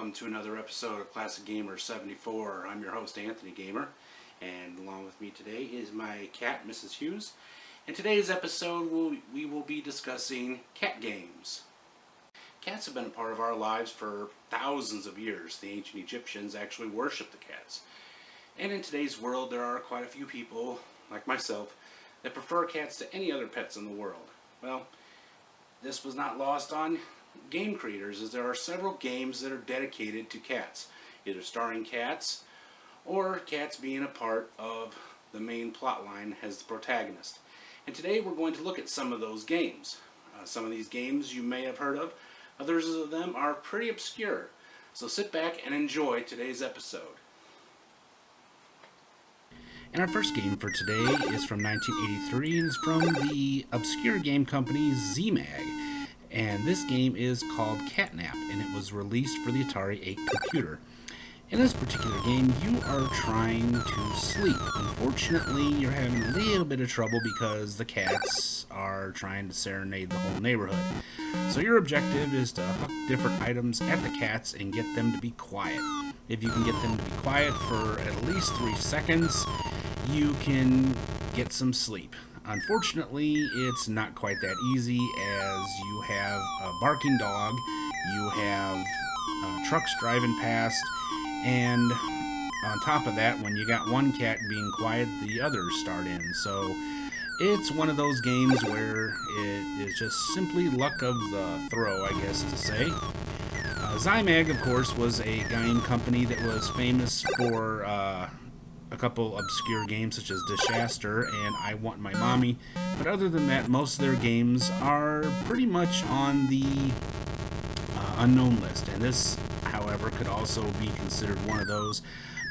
welcome to another episode of Classic Gamer 74. I'm your host, Anthony Gamer, and along with me today is my cat, Mrs. Hughes. In today's episode, we will be discussing cat games. Cats have been a part of our lives for thousands of years. The ancient Egyptians actually worshipped the cats. And in today's world, there are quite a few people, like myself, that prefer cats to any other pets in the world. Well, this was not lost on game creators, as there are several games that are dedicated to cats, either starring cats or cats being a part of the main plot line as the protagonist. And today we're going to look at some of those games. Some of these games you may have heard of, others of them are pretty obscure. So sit back and enjoy today's episode. And our first game for today is from 1983 and is from the obscure game company ZMAG. And this game is called Catnap, and it was released for the Atari 8 computer. In this particular game, you are trying to sleep. Unfortunately, you're having a little bit of trouble because the cats are trying to serenade the whole neighborhood. So your objective is to huck different items at the cats and get them to be quiet. If you can get them to be quiet for at least 3 seconds, you can get some sleep. Unfortunately, it's not quite that easy, as you have a barking dog, you have trucks driving past, and on top of that, when you got one cat being quiet, the others start in. So it's one of those games where it is just simply luck of the throw, I guess to say. ZMAG, of course, was a game company that was famous for a couple obscure games such as Dishaster and I Want My Mommy, but other than that, most of their games are pretty much on the unknown list, and this, however, could also be considered one of those.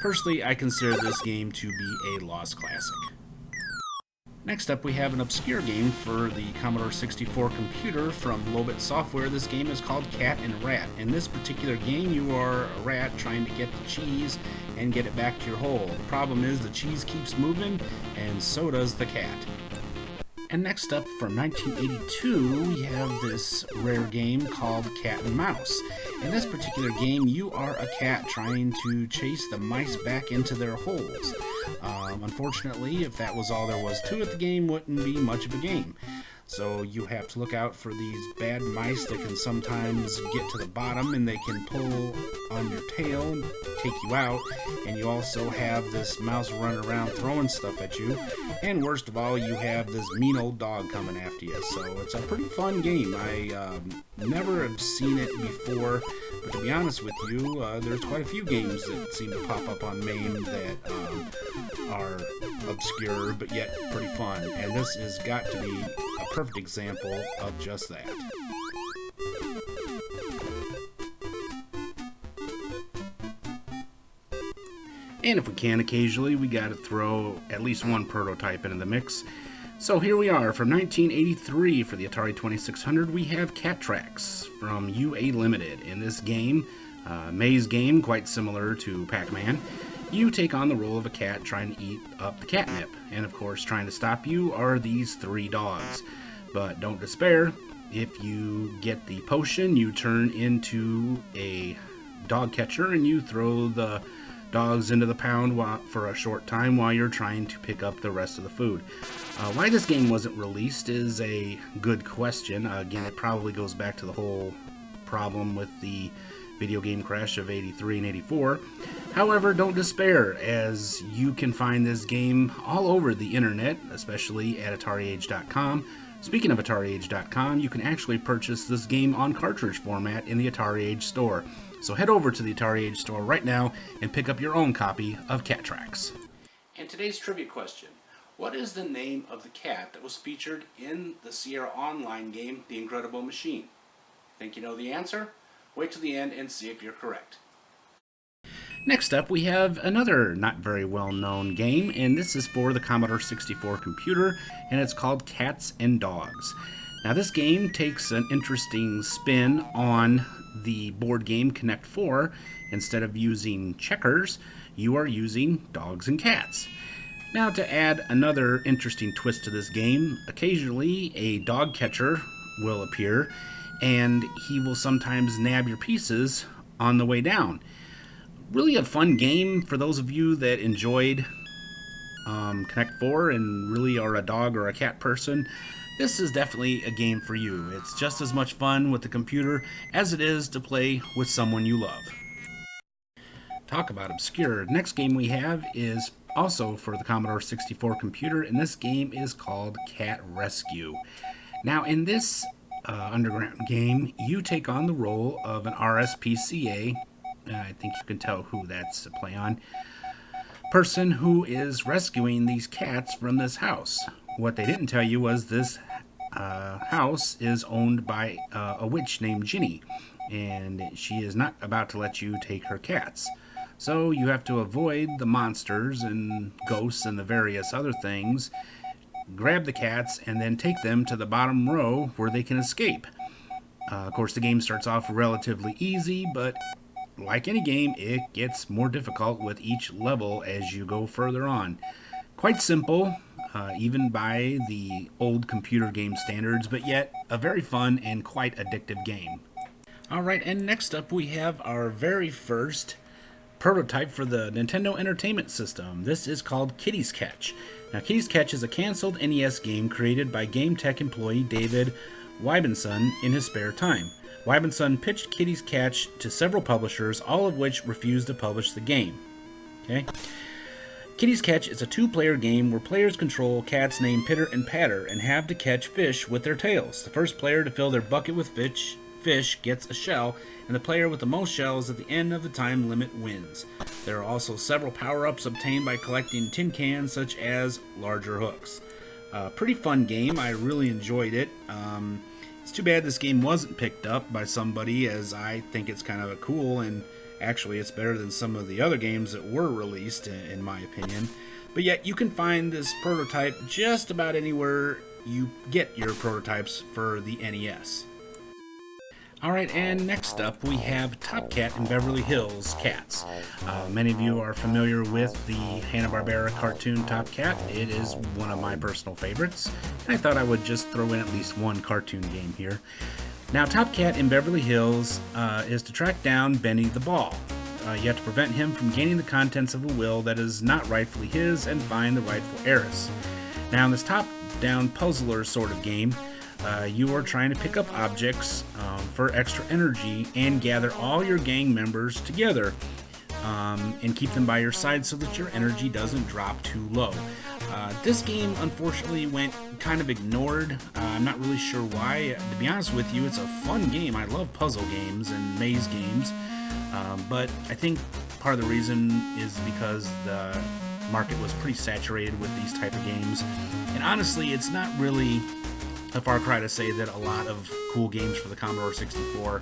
Personally, I consider this game to be a lost classic. Next up, we have an obscure game for the Commodore 64 computer from Lobit Software. This game is called Cat and Rat. In this particular game, you are a rat trying to get the cheese and get it back to your hole. The problem is the cheese keeps moving, and so does the cat. And next up, from 1982, we have this rare game called Cat and Mouse. In this particular game, you are a cat trying to chase the mice back into their holes. Unfortunately, if that was all there was to it, the game wouldn't be much of a game. So you have to look out for these bad mice that can sometimes get to the bottom, and they can pull on your tail, take you out, and you also have this mouse running around throwing stuff at you, and worst of all, you have this mean old dog coming after you. So it's a pretty fun game. I never have seen it before, but to be honest with you, there's quite a few games that seem to pop up on MAME that are obscure but yet pretty fun, and this has got to be a perfect example of just that. And if we can occasionally, we gotta throw at least one prototype into the mix. So here we are, from 1983 for the Atari 2600, we have Cat Tracks from UA Limited. In this game, maze game, quite similar to Pac-Man, you take on the role of a cat trying to eat up the catnip. And of course, trying to stop you are these 3 dogs. But don't despair, if you get the potion, you turn into a dog catcher and you throw the dogs into the pound for a short time while you're trying to pick up the rest of the food. Why this game wasn't released is a good question. Again, it probably goes back to the whole problem with the video game crash of 83 and 84. However, don't despair, as you can find this game all over the internet, especially at AtariAge.com. Speaking of AtariAge.com, you can actually purchase this game on cartridge format in the Atari Age store. So head over to the Atari Age store right now and pick up your own copy of Cat Tracks. And today's trivia question: what is the name of the cat that was featured in the Sierra Online game, The Incredible Machine? Think you know the answer? Wait till the end and see if you're correct. Next up, we have another not very well-known game, and this is for the Commodore 64 computer, and it's called Cats and Dogs. Now, this game takes an interesting spin on the board game Connect 4. Instead of using checkers, you are using dogs and cats. Now, to add another interesting twist to this game, occasionally a dog catcher will appear, and he will sometimes nab your pieces on the way down. Really a fun game for those of you that enjoyed Connect 4 and really are a dog or a cat person. This is definitely a game for you. It's just as much fun with the computer as it is to play with someone you love. Talk about obscure. Next game we have is also for the Commodore 64 computer, and this game is called Cat Rescue. Now, in this underground game, you take on the role of an RSPCA. I think you can tell who that's a play on. Person who is rescuing these cats from this house. What they didn't tell you was this house is owned by a witch named Ginny, and she is not about to let you take her cats. So you have to avoid the monsters and ghosts and the various other things, grab the cats, and then take them to the bottom row where they can escape. Of course, the game starts off relatively easy, but like any game, it gets more difficult with each level as you go further on. Quite simple, even by the old computer game standards, but yet a very fun and quite addictive game. Alright, and next up we have our very first prototype for the Nintendo Entertainment System. This is called Kitty's Catch. Now, Kitty's Catch is a canceled NES game created by Game Tech employee David Wybenson in his spare time. Wybenson pitched Kitty's Catch to several publishers, all of which refused to publish the game. Okay. Kitty's Catch is a two-player game where players control cats named Pitter and Patter and have to catch fish with their tails. The first player to fill their bucket with fish gets a shell, and the player with the most shells at the end of the time limit wins. There are also several power-ups obtained by collecting tin cans, such as larger hooks. Pretty fun game. I really enjoyed it. It's too bad this game wasn't picked up by somebody, as I think it's kind of cool, and actually it's better than some of the other games that were released, in my opinion. But yet you can find this prototype just about anywhere you get your prototypes for the NES. Alright, and next up we have Top Cat in Beverly Hills Cats. Many of you are familiar with the Hanna-Barbera cartoon Top Cat. It is one of my personal favorites, and I thought I would just throw in at least one cartoon game here. Now, Top Cat in Beverly Hills is to track down Benny the Ball. You have to prevent him from gaining the contents of a will that is not rightfully his and find the rightful heiress. Now, in this top-down puzzler sort of game, you are trying to pick up objects for extra energy and gather all your gang members together and keep them by your side so that your energy doesn't drop too low. This game unfortunately went kind of ignored. I'm not really sure why. To be honest with you, it's a fun game. I love puzzle games and maze games, but I think part of the reason is because the market was pretty saturated with these type of games, and honestly, it's not really a far cry to say that a lot of cool games for the Commodore 64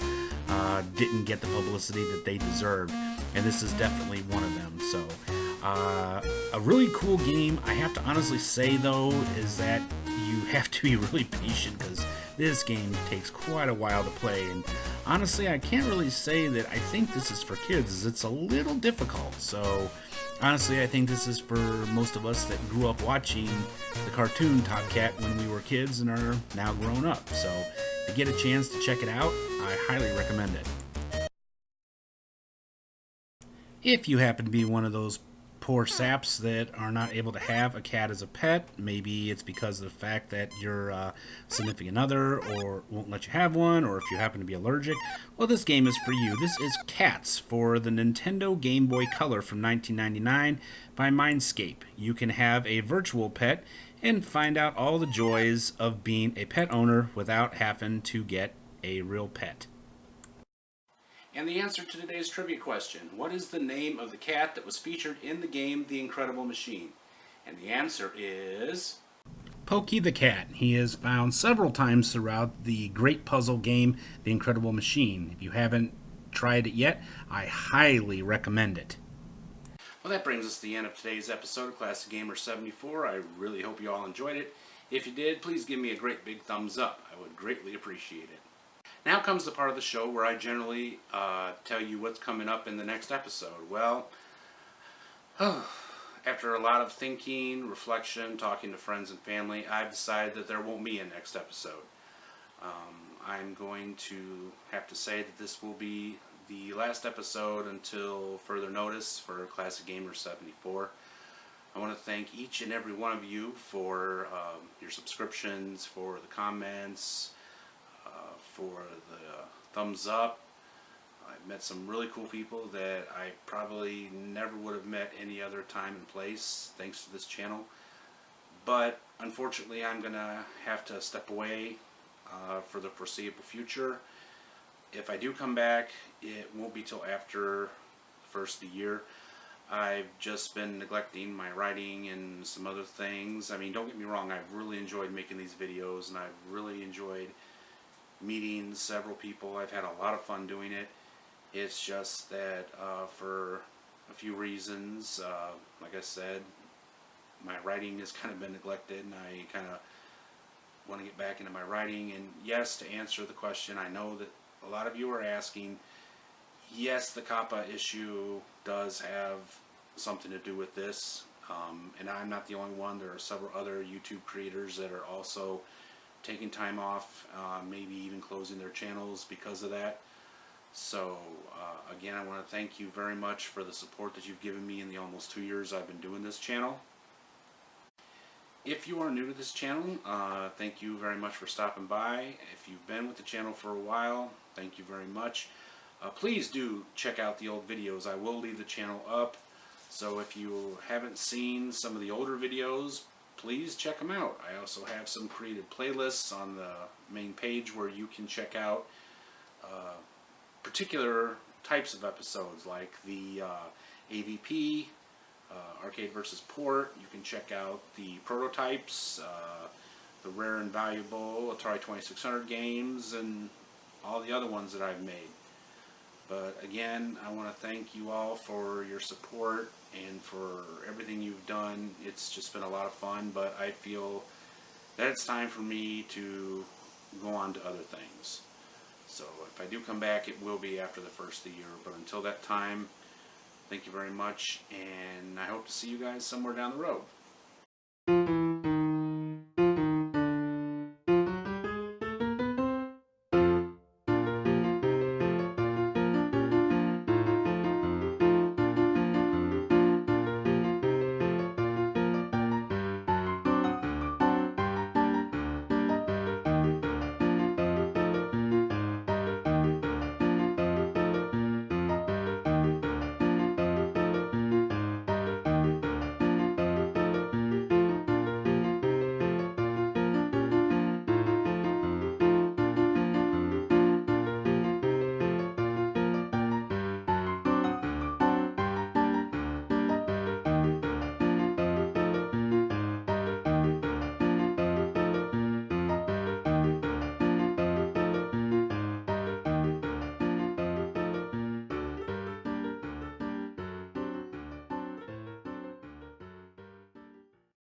didn't get the publicity that they deserved, and this is definitely one of them. So, a really cool game. I have to honestly say, though, is that you have to be really patient because this game takes quite a while to play, and honestly, I can't really say that I think this is for kids. It's a little difficult, so honestly, I think this is for most of us that grew up watching the cartoon Top Cat when we were kids and are now grown up. So, if you get a chance to check it out, I highly recommend it. If you happen to be one of those poor saps that are not able to have a cat as a pet, maybe it's because of the fact that your significant other or won't let you have one, or if you happen to be allergic, well, this game is for you. This is Cats for the Nintendo Game Boy Color from 1999 by Mindscape. You can have a virtual pet and find out all the joys of being a pet owner without having to get a real pet. And the answer to today's trivia question: what is the name of the cat that was featured in the game The Incredible Machine? And the answer is Pokey the Cat. He is found several times throughout the great puzzle game The Incredible Machine. If you haven't tried it yet, I highly recommend it. Well, that brings us to the end of today's episode of Classic Gamer 74. I really hope you all enjoyed it. If you did, please give me a great big thumbs up. I would greatly appreciate it. Now comes the part of the show where I generally tell you what's coming up in the next episode. Well, after a lot of thinking, reflection, talking to friends and family, I've decided that there won't be a next episode. I'm going to have to say that this will be the last episode until further notice for Classic Gamer 74. I want to thank each and every one of you for your subscriptions, for the comments, for the thumbs up. I've met some really cool people that I probably never would have met any other time and place thanks to this channel. But unfortunately, I'm going to have to step away for the foreseeable future. If I do come back, it won't be till after the first of the year. I've just been neglecting my writing and some other things. I mean, don't get me wrong, I've really enjoyed making these videos, and I've really enjoyed meeting several people. I've had a lot of fun doing it. It's just that for a few reasons, like I said, my writing has kind of been neglected, and I kind of want to get back into my writing. And yes, to answer the question, I know that a lot of you are asking, yes, the COPPA issue does have something to do with this, and I'm not the only one. There are several other YouTube creators that are also taking time off, maybe even closing their channels because of that. So again, I want to thank you very much for the support that you've given me in the almost 2 years I've been doing this channel. If you are new to this channel, thank you very much for stopping by. If you've been with the channel for a while, thank you very much. Please do check out the old videos. I will leave the channel up, so if you haven't seen some of the older videos, please check them out. I also have some created playlists on the main page where you can check out particular types of episodes, like the AVP, Arcade versus Port. You can check out the prototypes, the rare and valuable Atari 2600 games, and all the other ones that I've made. But again, I want to thank you all for your support and for everything you've done. It's just been a lot of fun, but I feel that it's time for me to go on to other things. So if I do come back, it will be after the first of the year. But until that time, thank you very much, and I hope to see you guys somewhere down the road.